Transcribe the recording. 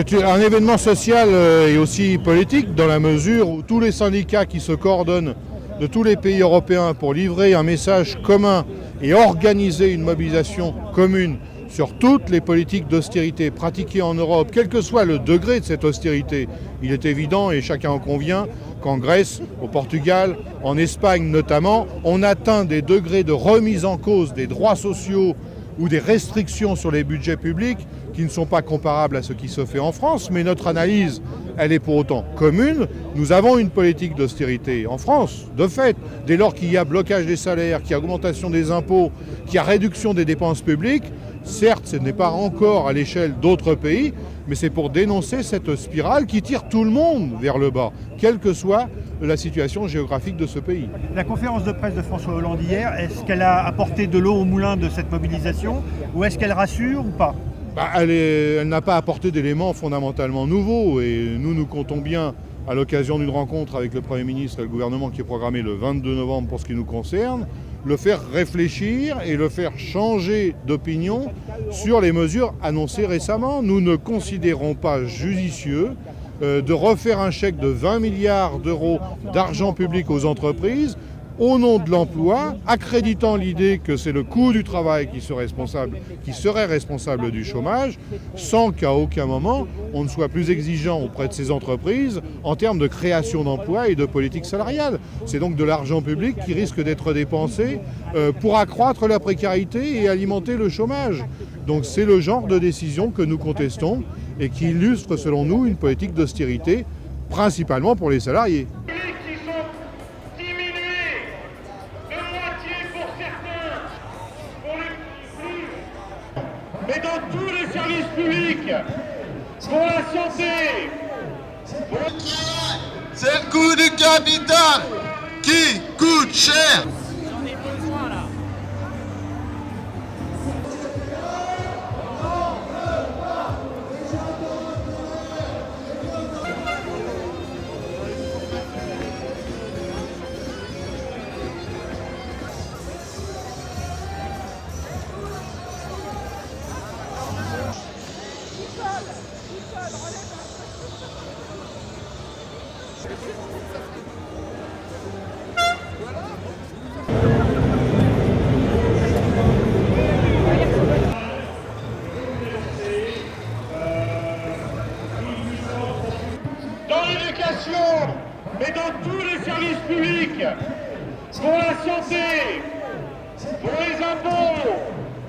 C'est un événement social et aussi politique dans la mesure où tous les syndicats qui se coordonnent de tous les pays européens pour livrer un message commun et organiser une mobilisation commune sur toutes les politiques d'austérité pratiquées en Europe, quel que soit le degré de cette austérité. Il est évident, et chacun en convient, qu'en Grèce, au Portugal, en Espagne notamment, on atteint des degrés de remise en cause des droits sociaux ou des restrictions sur les budgets publics qui ne sont pas comparables à ce qui se fait en France, mais notre analyse, elle est pour autant commune. Nous avons une politique d'austérité en France, de fait. Dès lors qu'il y a blocage des salaires, qu'il y a augmentation des impôts, qu'il y a réduction des dépenses publiques, certes, ce n'est pas encore à l'échelle d'autres pays, mais c'est pour dénoncer cette spirale qui tire tout le monde vers le bas, quelle que soit la situation géographique de ce pays. La conférence de presse de François Hollande hier, est-ce qu'elle a apporté de l'eau au moulin de cette mobilisation ou est-ce qu'elle rassure ou pas ? Elle n'a pas apporté d'éléments fondamentalement nouveaux et nous comptons bien, à l'occasion d'une rencontre avec le Premier ministre et le gouvernement qui est programmée le 22 novembre pour ce qui nous concerne, le faire réfléchir et le faire changer d'opinion sur les mesures annoncées récemment. Nous ne considérons pas judicieux de refaire un chèque de 20 milliards d'euros d'argent public aux entreprises au nom de l'emploi, accréditant l'idée que c'est le coût du travail qui serait responsable du chômage, sans qu'à aucun moment on ne soit plus exigeant auprès de ces entreprises en termes de création d'emplois et de politique salariale. C'est donc de l'argent public qui risque d'être dépensé pour accroître la précarité et alimenter le chômage. Donc c'est le genre de décision que nous contestons et qui illustre selon nous une politique d'austérité, principalement pour les salariés. Mais dans tous les services publics, pour la santé, c'est le coût du capital qui coûte cher. dans l'éducation, mais dans tous les services publics, pour la santé,